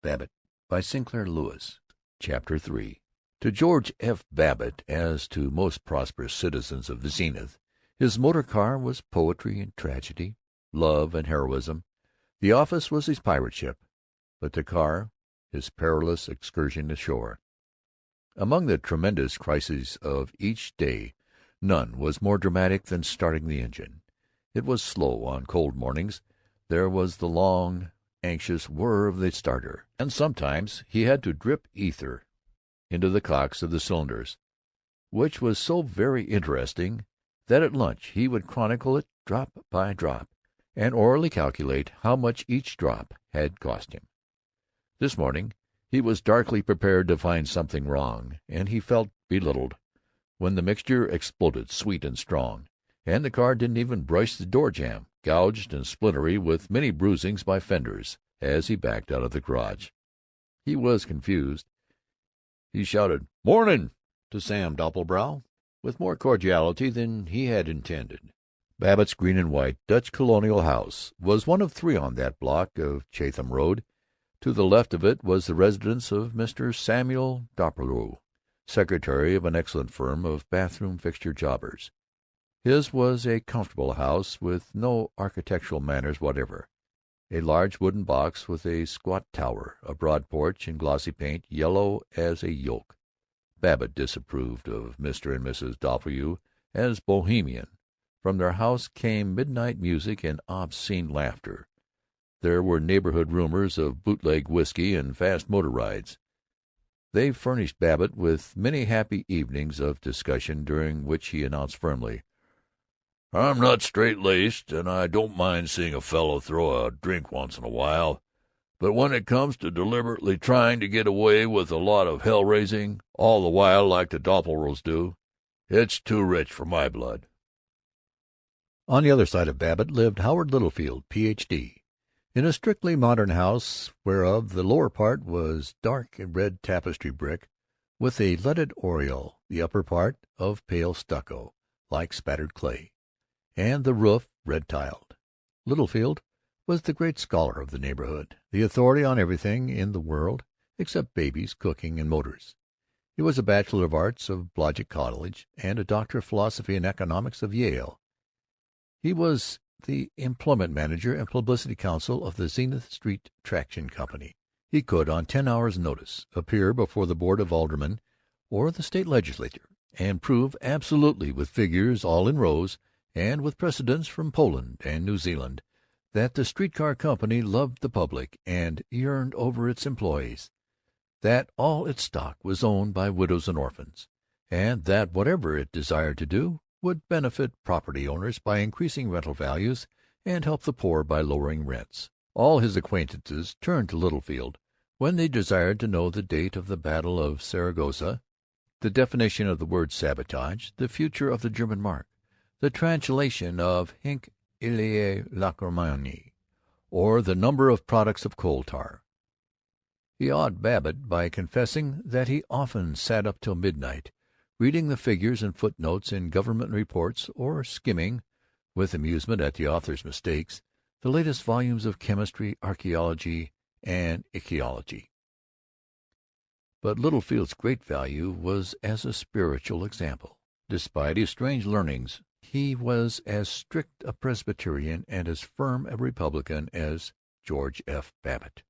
Babbitt by Sinclair Lewis. Chapter 3. To George F. Babbitt, as to most prosperous citizens of Zenith, his motor car was poetry and tragedy, love and heroism. The office was his pirate ship, but the car his perilous excursion ashore. Among the tremendous crises of each day none was more dramatic than starting the engine. It was slow on cold mornings. There was the long, anxious whir of the starter, and sometimes he had to drip ether into the cocks of the cylinders, which was so very interesting that at lunch he would chronicle it drop by drop, and orally calculate how much each drop had cost him. This morning he was darkly prepared to find something wrong, and he felt belittled when the mixture exploded sweet and strong, and the car didn't even brush the door jamb, gouged and splintery with many bruisings by fenders, as he backed out of the garage. He was confused. He shouted "Morning" to Sam Doppelbrau with more cordiality than he had intended. Babbitt's green and white Dutch colonial house was one of three on that block of Chatham Road. To the left of it was the residence of Mr. Samuel Doppelbrau, secretary of an excellent firm of bathroom fixture jobbers. His was a comfortable house with no architectural manners whatever. A large wooden box with a squat tower, a broad porch, and glossy paint, yellow as a yolk. Babbitt disapproved of Mr. and Mrs. Doppelbrau as bohemian. From their house came midnight music and obscene laughter. There were neighborhood rumors of bootleg whiskey and fast motor rides. They furnished Babbitt with many happy evenings of discussion, during which he announced firmly, "I'm not straight-laced, and I don't mind seeing a fellow throw a drink once in a while, but when it comes to deliberately trying to get away with a lot of hell-raising, all the while like the Doppelbraus do, it's too rich for my blood." On the other side of Babbitt lived Howard Littlefield, Ph.D., in a strictly modern house whereof the lower part was dark red tapestry brick with a leaded oriel, the upper part of pale stucco, like spattered clay, and the roof red-tiled. Littlefield was the great scholar of the neighborhood, the authority on everything in the world except babies, cooking, and motors. He was a Bachelor of Arts of Blodgett College and a Doctor of Philosophy and Economics of Yale. He was the employment manager and publicity counsel of the Zenith Street Traction Company. He could, on 10 hours' notice, appear before the Board of Aldermen or the State Legislature and prove absolutely, with figures all in rows and with precedents from Poland and New Zealand, that the street-car company loved the public and yearned over its employees, that all its stock was owned by widows and orphans, and that whatever it desired to do would benefit property owners by increasing rental values and help the poor by lowering rents. All his acquaintances turned to Littlefield when they desired to know the date of the Battle of Saragossa, the definition of the word sabotage, the future of the German mark, the translation of Hinc Illiae Lacrimoni, or the number of products of coal tar. He awed Babbitt by confessing that he often sat up till midnight, reading the figures and footnotes in government reports, or skimming, with amusement at the author's mistakes, the latest volumes of chemistry, archaeology, and ichthyology. But Littlefield's great value was as a spiritual example. Despite his strange learnings, he was as strict a Presbyterian and as firm a Republican as George F. Babbitt.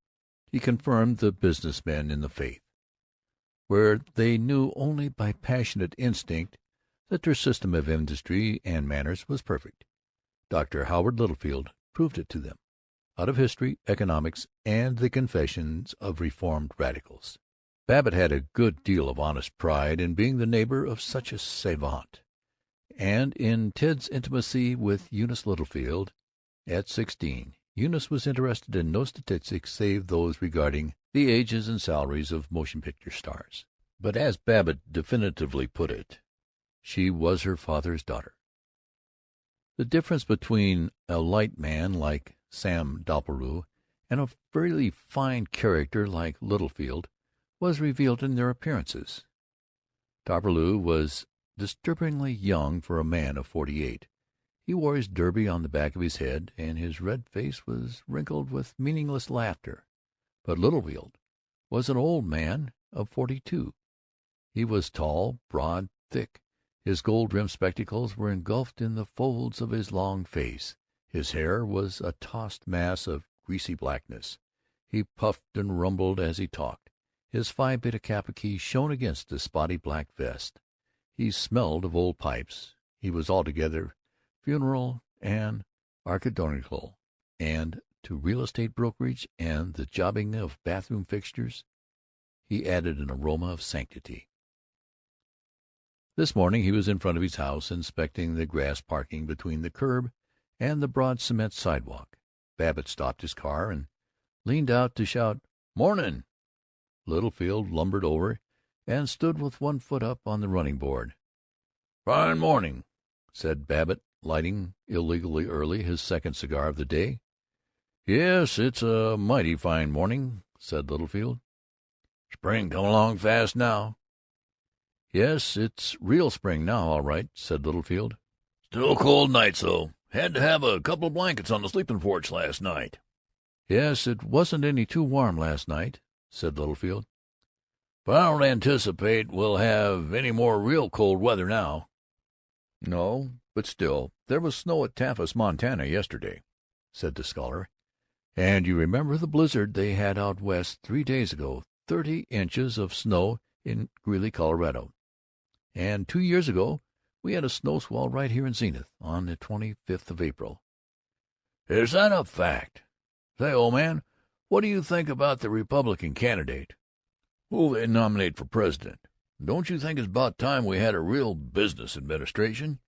He confirmed the business men in the faith, where they knew only by passionate instinct that their system of industry and manners was perfect. Dr. Howard Littlefield proved it to them, out of history, economics, and the confessions of reformed radicals. Babbitt had a good deal of honest pride in being the neighbor of such a savant, and in Ted's intimacy with Eunice Littlefield. At 16, Eunice was interested in no statistics save those regarding the ages and salaries of motion-picture stars. But as Babbitt definitively put it, she was her father's daughter. The difference between a light man like Sam Doppelbrau and a very fine character like Littlefield was revealed in their appearances. Doppelbrau was disturbingly young for a man of 48. He wore his derby on the back of his head, and his red face was wrinkled with meaningless laughter. But Littlefield was an old man of 42. He was tall, broad, thick. His gold-rimmed spectacles were engulfed in the folds of his long face. His hair was a tossed mass of greasy blackness. He puffed and rumbled as he talked. His Phi Beta Kappa key shone against the spotty black vest. He smelled of old pipes. He was altogether funereal and archidiaconal, and to real estate brokerage and the jobbing of bathroom fixtures he added an aroma of sanctity. This morning he was in front of his house, inspecting the grass parking between the curb and the broad cement sidewalk. Babbitt stopped his car and leaned out to shout, "Mornin'!" Littlefield lumbered over and stood with one foot up on the running board. "Fine morning," said Babbitt, lighting, illegally early, his second cigar of the day. "Yes, it's a mighty fine morning," said Littlefield. "Spring coming along fast now." "Yes, it's real spring now, all right," said Littlefield. "Still cold nights, though. Had to have a couple of blankets on the sleeping porch last night." "Yes, it wasn't any too warm last night," said Littlefield. "But I don't anticipate we'll have any more real cold weather now." "No, but still, there was snow at Taffa's, Montana, yesterday," said the scholar. "And you remember the blizzard they had out west 3 days ago, 30 inches of snow in Greeley, Colorado. And 2 years ago we had a snow squall right here in Zenith on the 25th of April." "Is that a fact? Say, old man, what do you think about the Republican candidate? Who'll they nominate for president? Don't you think it's about time we had a real business administration?"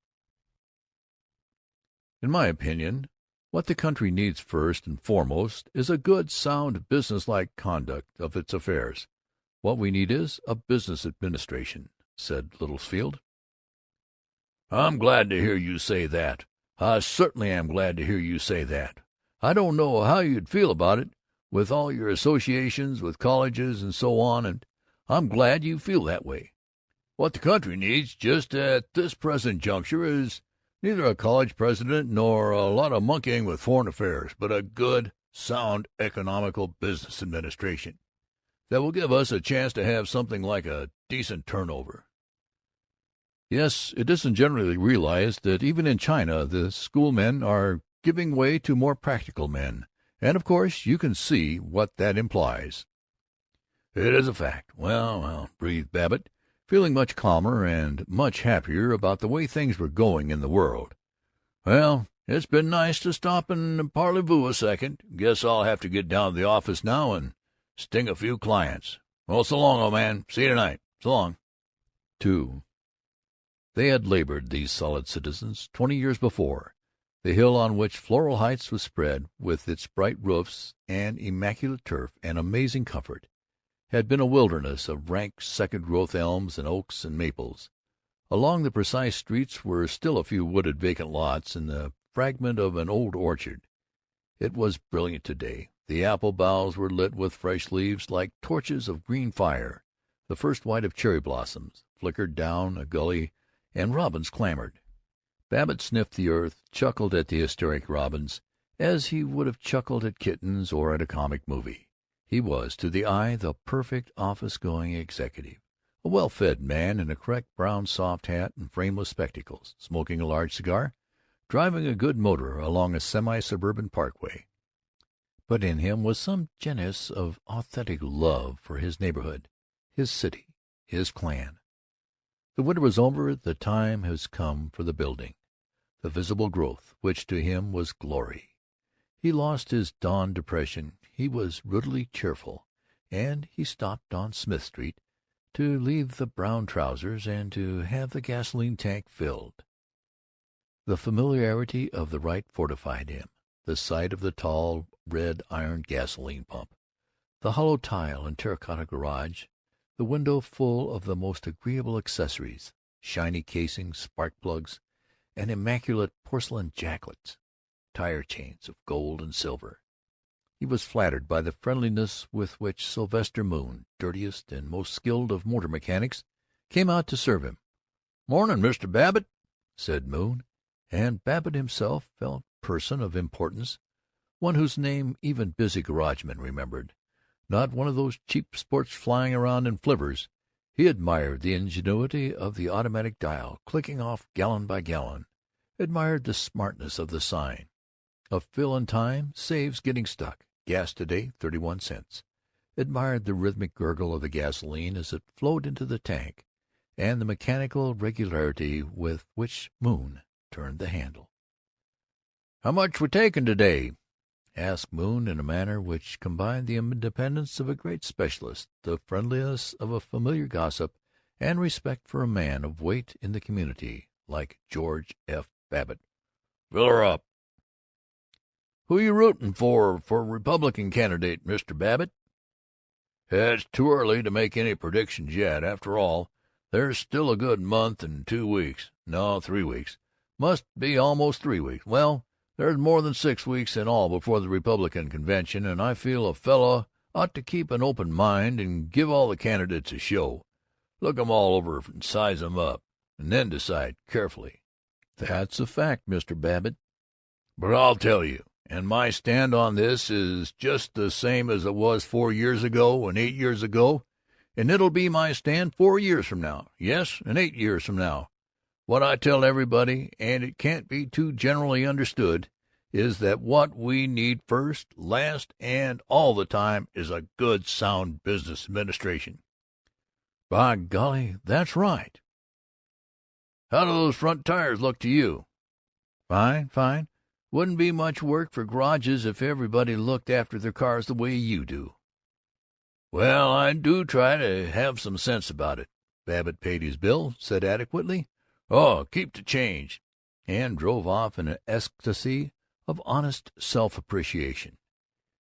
"In my opinion, what the country needs first and foremost is a good, sound, businesslike conduct of its affairs. What we need is a business administration," said Littlefield. "I'm glad to hear you say that. I certainly am glad to hear you say that. I don't know how you'd feel about it, with all your associations with colleges and so on, and I'm glad you feel that way. What the country needs just at this present juncture is neither a college president nor a lot of monkeying with foreign affairs, but a good, sound, economical business administration that will give us a chance to have something like a decent turnover." "Yes, it isn't generally realized that even in China the schoolmen are giving way to more practical men, and of course you can see what that implies." "It is a fact. Well," breathed Babbitt, feeling much calmer and much happier about the way things were going in the world. "Well, it's been nice to stop and parlez-vous a second. Guess I'll have to get down to the office now and sting a few clients. Well, so long, old man. See you tonight. So long." 2. They had labored, these solid citizens, 20 years before. The hill on which Floral Heights was spread, with its bright roofs and immaculate turf and amazing comfort, had been a wilderness of rank second-growth elms and oaks and maples. Along the precise streets were still a few wooded vacant lots and the fragment of an old orchard. It was brilliant today. The apple boughs were lit with fresh leaves like torches of green fire. The first white of cherry blossoms flickered down a gully, and robins clamored. Babbitt sniffed the earth, chuckled at the hysteric robins, as he would have chuckled at kittens or at a comic movie. He was, to the eye, the perfect office-going executive, a well-fed man in a correct brown soft hat and frameless spectacles, smoking a large cigar, driving a good motor along a semi-suburban parkway. But in him was some genius of authentic love for his neighborhood, his city, his clan. The winter was over. The time has come for the building, the visible growth, which to him was glory. He lost his dawn depression. He was ruddily cheerful, and he stopped on Smith Street to leave the brown trousers and to have the gasoline tank filled. The familiarity of the rite fortified him. The sight of the tall red iron gasoline pump, the hollow tile and terracotta garage, the window full of the most agreeable accessories, shiny casings, spark plugs, and immaculate porcelain jacklets, tire chains of gold and silver. He was flattered by the friendliness with which Sylvester Moon, dirtiest and most skilled of motor mechanics, came out to serve him. "Morning, Mr. Babbitt," said Moon, and Babbitt himself felt person of importance, one whose name even busy garagemen remembered. not one of those cheap sports flying around in flivvers. He admired the ingenuity of the automatic dial, clicking off gallon by gallon; admired the smartness of the sign, "A fill in time saves getting stuck. Gas today 31 cents." Admired the rhythmic gurgle of the gasoline as it flowed into the tank, and the mechanical regularity with which Moon turned the handle. "How much we taking today?" asked Moon in a manner which combined the independence of a great specialist, the friendliness of a familiar gossip, and respect for a man of weight in the community like George F. Babbitt. "Fill her up." "Who you rooting for Republican candidate, Mr. Babbitt?" "It's too early to make any predictions yet. After all, there's still a good month and 2 weeks. No, 3 weeks. Must be almost 3 weeks. Well, there's more than 6 weeks in all before the Republican convention, and I feel a fellow ought to keep an open mind and give all the candidates a show. Look 'em all over and size 'em up, and then decide carefully." "That's a fact, Mr. Babbitt." "But I'll tell you, and my stand on this is just the same as it was 4 years ago and 8 years ago, and it'll be my stand 4 years from now. Yes, and 8 years from now. What I tell everybody, and it can't be too generally understood, is that what we need first, last, and all the time is a good, sound business administration." "By golly, that's right." "How do those front tires look to you?" "Fine, fine. Wouldn't be much work for garages if everybody looked after their cars the way you do." "Well, I do try to have some sense about it." Babbitt paid his bill, said adequately, "Oh, keep the change," and drove off in an ecstasy of honest self-appreciation.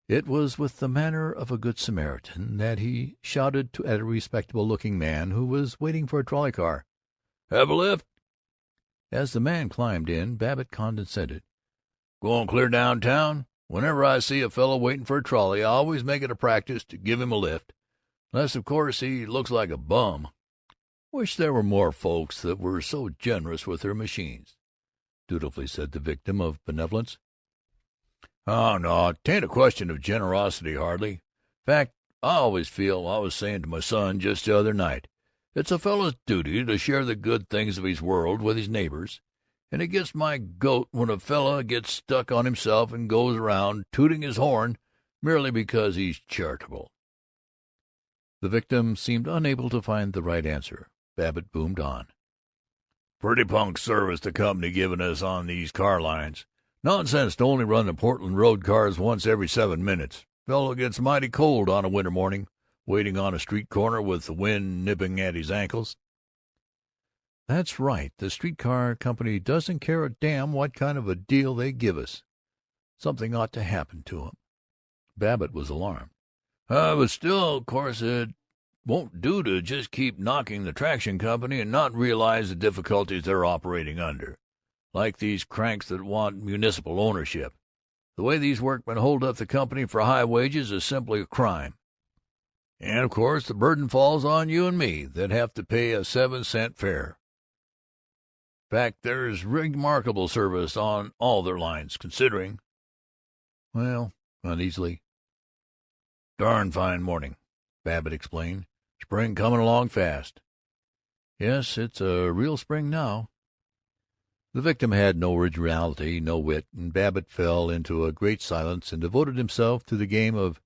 It was with the manner of a good Samaritan that he shouted at a respectable-looking man who was waiting for a trolley car, "Have a lift?" As the man climbed in, Babbitt condescended, "Going clear downtown? Whenever I see a fellow waiting for a trolley, I always make it a practice to give him a lift. Unless, of course, he looks like a bum. Wish there were more folks that were so generous with their machines," dutifully said the victim of benevolence. "Oh, no, 'tain't a question of generosity, hardly. Fact, I always feel, I was saying to my son just the other night, it's a fellow's duty to share the good things of his world with his neighbors, and it gets my goat when a fellow gets stuck on himself and goes around tooting his horn merely because he's charitable." The victim seemed unable to find the right answer. Babbitt boomed on, "Pretty punk service the company giving us on these car lines. Nonsense to only run the Portland Road cars once every 7 minutes. Fellow gets mighty cold on a winter morning, waiting on a street corner with the wind nipping at his ankles." "That's right. The street car company doesn't care a damn what kind of a deal they give us. Something ought to happen to 'em." Babbitt was alarmed. But still, of course, it won't do to just keep knocking the traction company and not realize the difficulties they're operating under. Like these cranks that want municipal ownership. The way these workmen hold up the company for high wages is simply a crime. And, of course, the burden falls on you and me that have to pay a 7-cent fare. Fact, there's remarkable service on all their lines, considering." "Well," uneasily, "darn fine morning," Babbitt explained. "Spring coming along fast." "Yes, it's a real spring now." The victim had no originality, no wit, and Babbitt fell into a great silence and devoted himself to the game of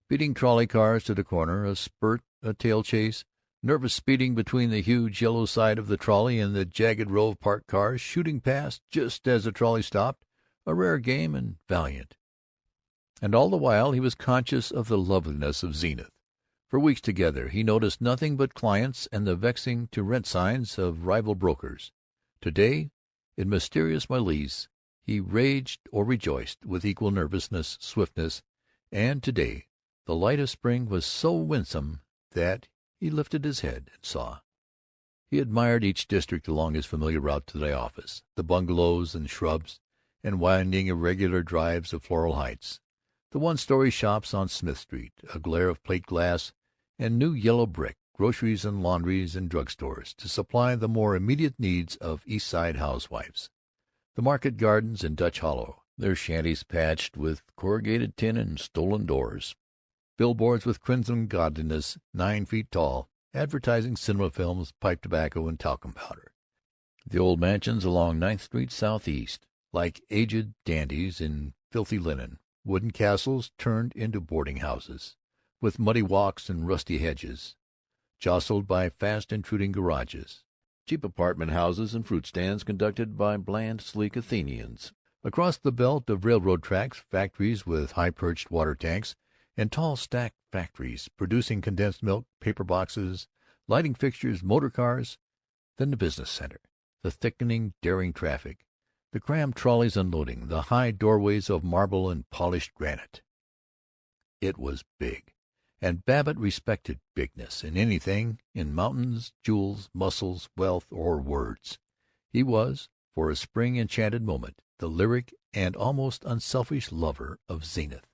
beating trolley cars to the corner, a spurt, a tail chase, nervous speeding between the huge yellow side of the trolley and the jagged row of parked cars, shooting past just as the trolley stopped, a rare game and valiant. And all the while he was conscious of the loveliness of Zenith. For weeks together he noticed nothing but clients and the vexing to-rent signs of rival brokers. Today, in mysterious malaise, he raged or rejoiced with equal nervousness, swiftness, and today the light of spring was so winsome that he lifted his head and saw. He admired each district along his familiar route to the office, the bungalows and shrubs and winding irregular drives of Floral Heights, the one-story shops on Smith Street, a glare of plate glass and new yellow brick, groceries and laundries and drug stores to supply the more immediate needs of East Side housewives, the market gardens in Dutch Hollow, their shanties patched with corrugated tin and stolen doors, billboards with crimson godliness 9 feet tall, advertising cinema films, pipe tobacco, and talcum powder. The old mansions along Ninth Street southeast, like aged dandies in filthy linen, wooden castles turned into boarding-houses, with muddy walks and rusty hedges, jostled by fast-intruding garages, cheap apartment-houses and fruit-stands conducted by bland, sleek Athenians. Across the belt of railroad tracks, factories with high-perched water-tanks, and tall stacked factories producing condensed milk, paper boxes, lighting fixtures, motor cars. Then the business center, the thickening, daring traffic, the crammed trolleys unloading, the high doorways of marble and polished granite. It was big, and Babbitt respected bigness in anything, in mountains, jewels, muscles, wealth, or words. He was, for a spring-enchanted moment, the lyric and almost unselfish lover of Zenith.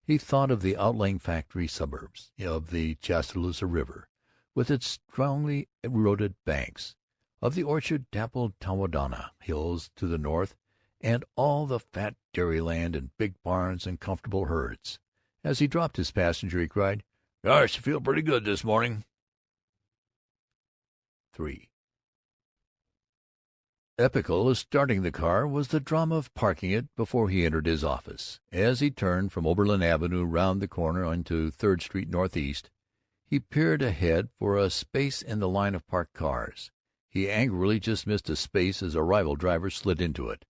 He thought of the outlying factory suburbs, of the Chaloosa River, with its strongly eroded banks, of the orchard-dappled Tawadana hills to the north, and all the fat dairyland and big barns and comfortable herds. As he dropped his passenger, he cried, "Gosh, I feel pretty good this morning." 3. Epical as starting the car was the drama of parking it before he entered his office. As he turned from Oberlin Avenue round the corner onto Third Street northeast, he peered ahead for a space in the line of parked cars. He angrily just missed a space as a rival driver slid into it.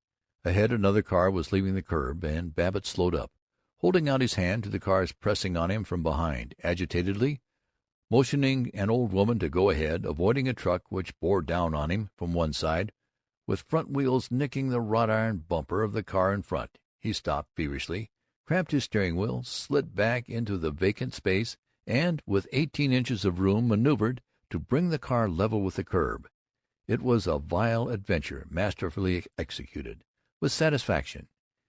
Ahead another car was leaving the curb, and Babbitt slowed up, holding out his hand to the cars pressing on him from behind, agitatedly motioning an old woman to go ahead, avoiding a truck which bore down on him from one side, with front wheels nicking the wrought-iron bumper of the car in front. He stopped feverishly, cramped his steering wheel, slid back into the vacant space, and, with 18 inches of room, maneuvered to bring the car level with the curb. It was a vile adventure, masterfully executed. With satisfaction,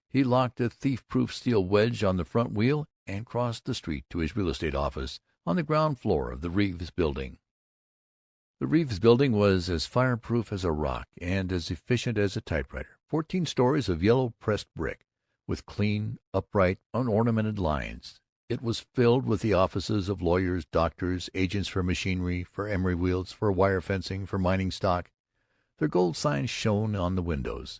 he locked a thief-proof steel wedge on the front wheel and crossed the street to his real estate office on the ground floor of the Reeves Building. The Reeves Building was as fireproof as a rock and as efficient as a typewriter. 14 stories of yellow pressed brick, with clean, upright, unornamented lines. It was filled with the offices of lawyers, doctors, agents for machinery, for emery wheels, for wire fencing, for mining stock. Their gold signs shone on the windows.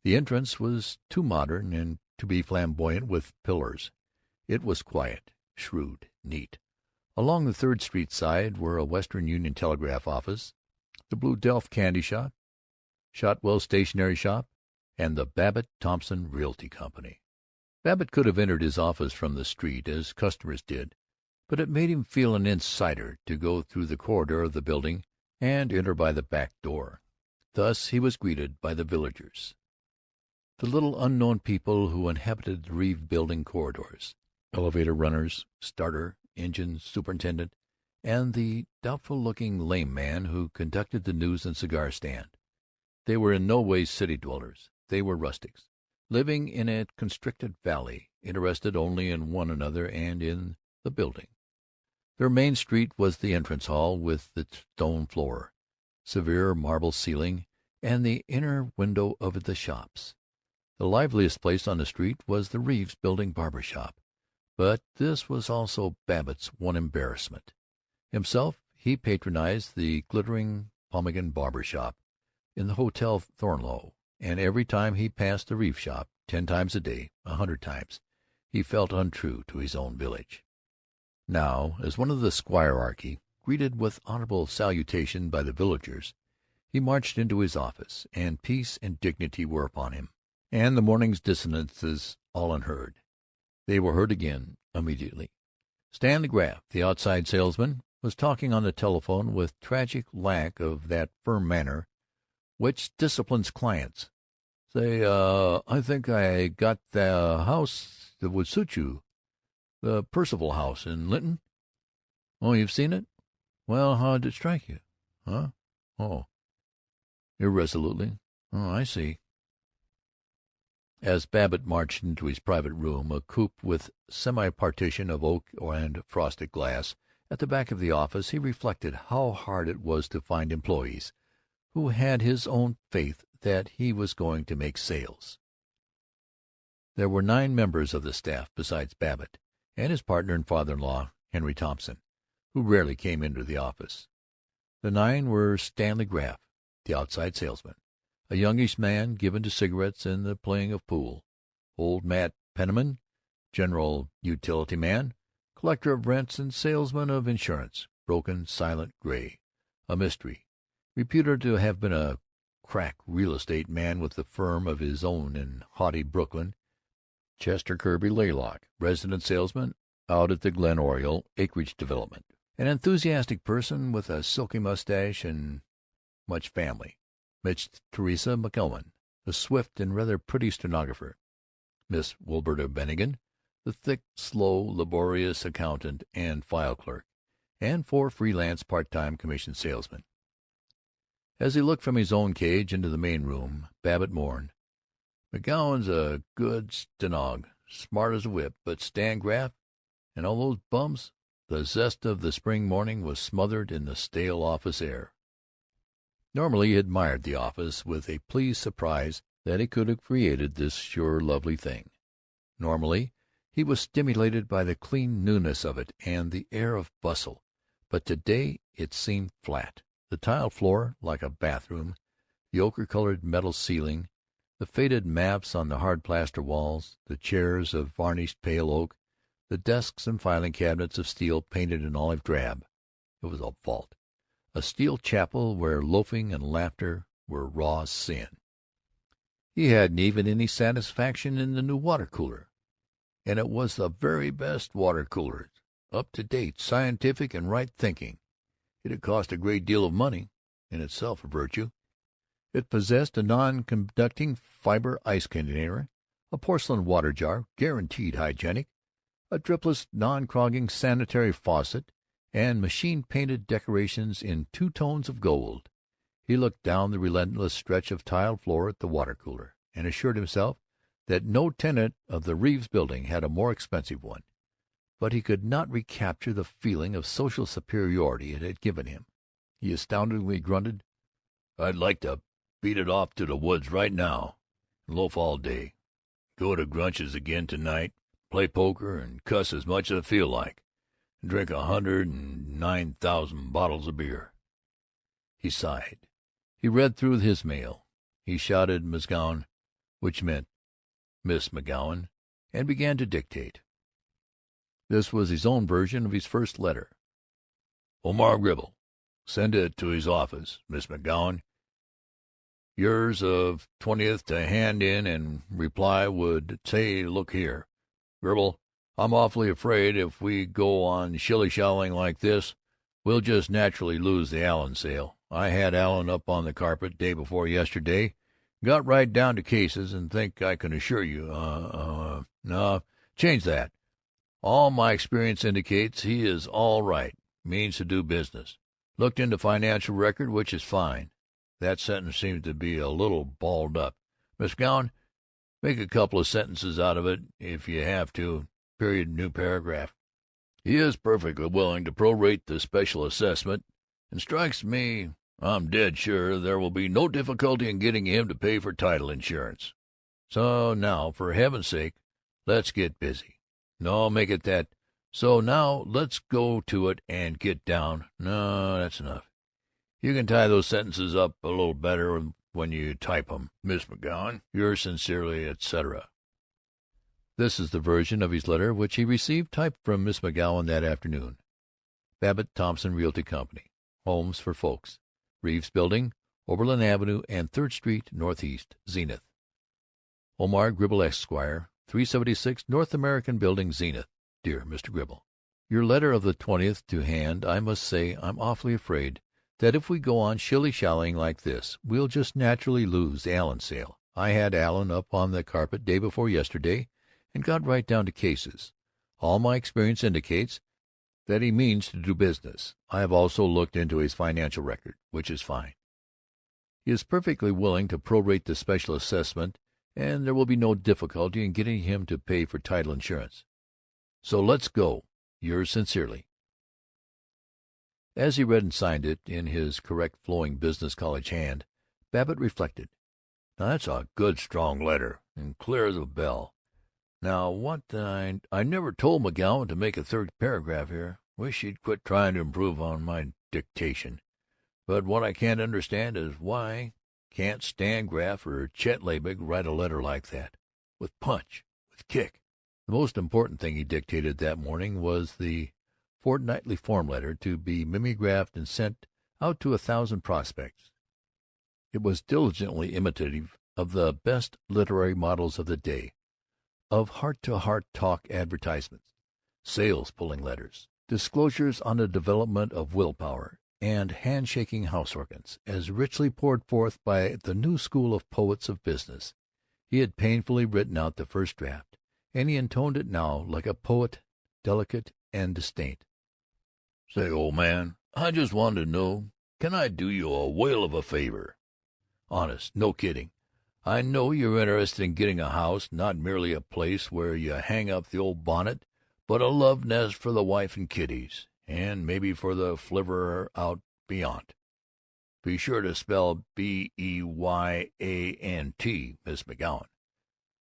The entrance was too modern and to be flamboyant with pillars. It was quiet, shrewd, neat. Along the Third Street side were a Western Union Telegraph office, the Blue Delft Candy Shop, Shotwell Stationery Shop, and the Babbitt Thompson Realty Company. Babbitt could have entered his office from the street, as customers did, but it made him feel an insider to go through the corridor of the building and enter by the back door. Thus he was greeted by the villagers, the little unknown people who inhabited the Reeves Building corridors, elevator runners, starter, engine superintendent, and the doubtful-looking lame man who conducted the news and cigar stand. They were in no way city dwellers. They were rustics, living in a constricted valley, interested only in one another and in the building. Their main street was the entrance hall, with its stone floor, severe marble ceiling, and the inner window of the shops. The liveliest place on the street was the Reeves Building barber shop, but this was also Babbitt's one embarrassment. Himself, he patronized the glittering Pomigan barber shop in the Hotel Thornlow, and every time he passed the Reeves shop, 10 times a day, 100 times, he felt untrue to his own village. Now, as one of the squirearchy, greeted with honorable salutation by the villagers, he marched into his office, and peace and dignity were upon him, and the morning's dissonances all unheard. They were heard again immediately. Stanley Graff, the outside salesman, was talking on the telephone with tragic lack of that firm manner which disciplines clients. "Say, I think I got the house that would suit you. The Percival House in Linton." "Oh, you've seen it? Well, how did it strike you?" "Huh? Oh." Irresolutely. "Oh, I see." As Babbitt marched into his private room, a coupe with semi-partition of oak and frosted glass at the back of the office, he reflected how hard it was to find employees who had his own faith that he was going to make sales. There were 9 members of the staff besides Babbitt, and his partner and father-in-law, Henry Thompson, who rarely came into the office. The nine were Stanley Graff, the outside salesman, a youngish man given to cigarettes and the playing of pool; old Mat Penniman, general utility man, collector of rents and salesman of insurance; broken, silent Gray, a mystery, reputed to have been a crack real estate man with a firm of his own in haughty Brooklyn; Chester Kirby Laylock, resident salesman out at the Glen Oriole acreage development, an enthusiastic person with a silky mustache and much family; Miss Teresa McElwain, the swift and rather pretty stenographer; Miss Wilberta Bennigan, the thick, slow, laborious accountant and file clerk; and 4 free-lance part-time commission salesmen. As he looked from his own cage into the main room, Babbitt mourned, "McGowan's a good stenog, smart as a whip, but Stan Graff and all those bums." The zest of the spring morning was smothered in the stale office air. Normally he admired the office with a pleased surprise that he could have created this sure lovely thing. Normally he was stimulated by the clean newness of it and the air of bustle, but today it seemed flat. The tiled floor, like a bathroom, the ochre-colored metal ceiling, the faded maps on the hard plaster walls, the chairs of varnished pale oak, the desks and filing cabinets of steel painted in olive drab. It was a vault, a steel chapel where loafing and laughter were raw sin. He hadn't even any satisfaction in the new water-cooler, and it was the very best water-cooler, up-to-date, scientific, and right-thinking. It had cost a great deal of money, in itself a virtue. It possessed a non-conducting fiber ice container, a porcelain water jar, guaranteed hygienic, a dripless, non-clogging sanitary faucet, and machine-painted decorations in 2 tones of gold. He looked down the relentless stretch of tiled floor at the water-cooler, and assured himself that no tenant of the Reeves Building had a more expensive one. But he could not recapture the feeling of social superiority it had given him. He astoundingly grunted, "I'd like to beat it off to the woods right now and loaf all day. Go to Gunch's again to-night, play poker, and cuss as much as I feel like, and drink 109,000 bottles of beer." He sighed. He read through his mail. He shouted McGowan, which meant Miss McGowan, and began to dictate. This was his own version of his first letter. "Omar Gribble. Send it to his office, Miss McGowan. Yours of 20th to hand in and reply would say, look here, Gribble, I'm awfully afraid if we go on shilly-shallying like this, we'll just naturally lose the Allen sale. I had Allen up on the carpet day before yesterday, got right down to cases, and think I can assure you, no, change that. All my experience indicates he is all right, means to do business. Looked into financial record, which is fine. That sentence seems to be a little balled up. Miss McGowan, make a couple of sentences out of it if you have to. Period, new paragraph. He is perfectly willing to prorate the special assessment, and strikes me I'm dead sure there will be no difficulty in getting him to pay for title insurance. So now, for heaven's sake, let's get busy. No, make it that. So now let's go to it and get down. No, that's enough. You can tie those sentences up a little better when you type 'em. Miss McGowan, yours sincerely, etc." This is the version of his letter which he received typed from Miss McGowan that afternoon. Babbitt Thompson Realty Company. Homes for Folks. Reeves Building, Oberlin Avenue and 3rd Street, Northeast, Zenith. Omar Gribble, Esquire, 376 North American Building, Zenith. Dear Mr. Gribble, your letter of the 20th to hand, I must say I'm awfully afraid that if we go on shilly-shallying like this, we'll just naturally lose the Allen sale. I had Allen up on the carpet day before yesterday, and got right down to cases. All my experience indicates that he means to do business. I have also looked into his financial record, which is fine. He is perfectly willing to prorate the special assessment, and there will be no difficulty in getting him to pay for title insurance. So let's go. Yours sincerely. As he read and signed it in his correct flowing business college hand, Babbitt reflected, "Now that's a good strong letter, and clear as a bell. Now, what the I never told McGowan to make a third paragraph here. Wish he'd quit trying to improve on my dictation. But what I can't understand is why can't Stan Graff or Chet Laybick write a letter like that, with punch, with kick. The most important thing he dictated that morning was the fortnightly form letter to be mimeographed and sent out to 1,000 prospects. It was diligently imitative of the best literary models of the day, of heart-to-heart talk advertisements, sales-pulling letters, disclosures on the development of will-power, and handshaking house organs, as richly poured forth by the new school of poets of business. He had painfully written out the first draft, and he intoned it now like a poet, delicate and distinct. "Say, old man, I just wanted to know, can I do you a whale of a favor? Honest, no kidding. I know you're interested in getting a house, not merely a place where you hang up the old bonnet, but a love nest for the wife and kiddies, and maybe for the flivver out beyond. Be sure to spell Beyan't, Miss McGowan.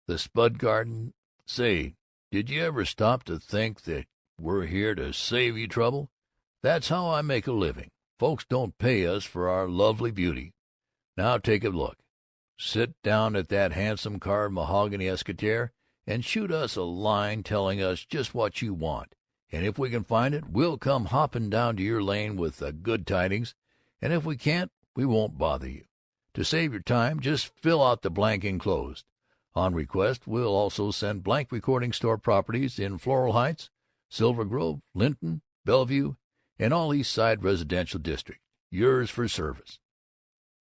The Spud Garden. Say, did you ever stop to think that we're here to save you trouble? That's how I make a living. Folks don't pay us for our lovely beauty. Now take a look. Sit down at that handsome carved mahogany escritoire and shoot us a line telling us just what you want, and if we can find it, we'll come hopping down to your lane with the good tidings, and if we can't, we won't bother you. To save your time, just fill out the blank enclosed. On request, we'll also send blank recording store properties in Floral Heights, Silver Grove, Linton, Bellevue, and all East Side residential district. Yours for service.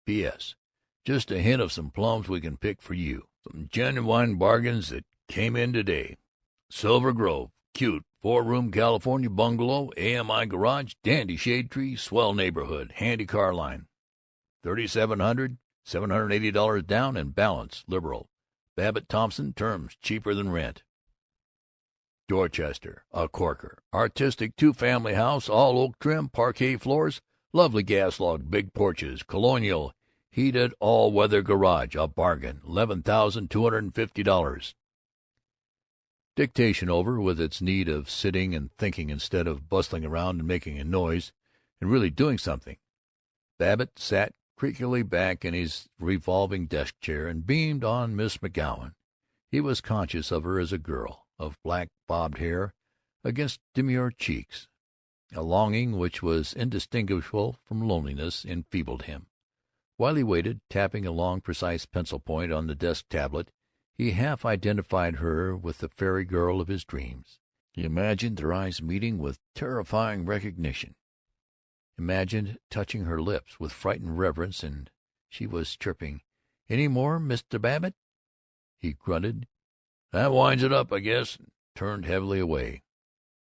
P.S. Just a hint of some plums we can pick for you. Some genuine bargains that came in today. Silver Grove, cute, 4-room California bungalow, AMI garage, dandy shade tree, swell neighborhood, handy car line. $3,700, $780 down, and balance liberal. Babbitt Thompson, terms cheaper than rent. Dorchester, a corker. Artistic two-family house, all oak trim, parquet floors, lovely gas log, big porches, colonial, heated all-weather garage, a bargain, $11,250. Dictation over, with its need of sitting and thinking instead of bustling around and making a noise and really doing something. Babbitt sat creakily back in his revolving desk chair and beamed on Miss McGowan. He was conscious of her as a girl, of black bobbed hair against demure cheeks. A longing which was indistinguishable from loneliness enfeebled him. While he waited, tapping a long, precise pencil point on the desk tablet, he half identified her with the fairy girl of his dreams. He imagined their eyes meeting with terrifying recognition, imagined touching her lips with frightened reverence, and she was chirping, "Any more, Mr. Babbitt?" He grunted, "That winds it up, I guess," and turned heavily away.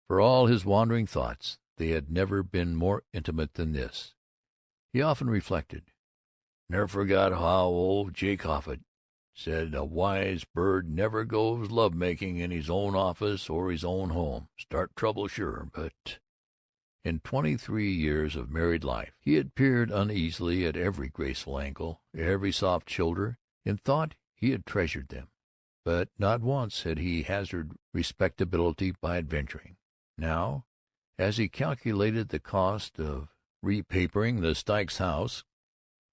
For all his wandering thoughts, they had never been more intimate than this. He often reflected, "Never forgot how old Jake Offutt said a wise bird never goes love-making in his own office or his own home. Start trouble, sure, but—" In 23 years of married life he had peered uneasily at every graceful ankle, every soft shoulder. In thought he had treasured them, but not once had he hazarded respectability by adventuring. Now, as he calculated the cost of repapering the Stikes house,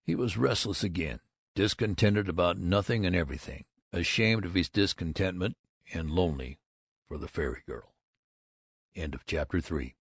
he was restless again, discontented about nothing and everything, ashamed of his discontentment, and lonely for the fairy girl. End of chapter 3.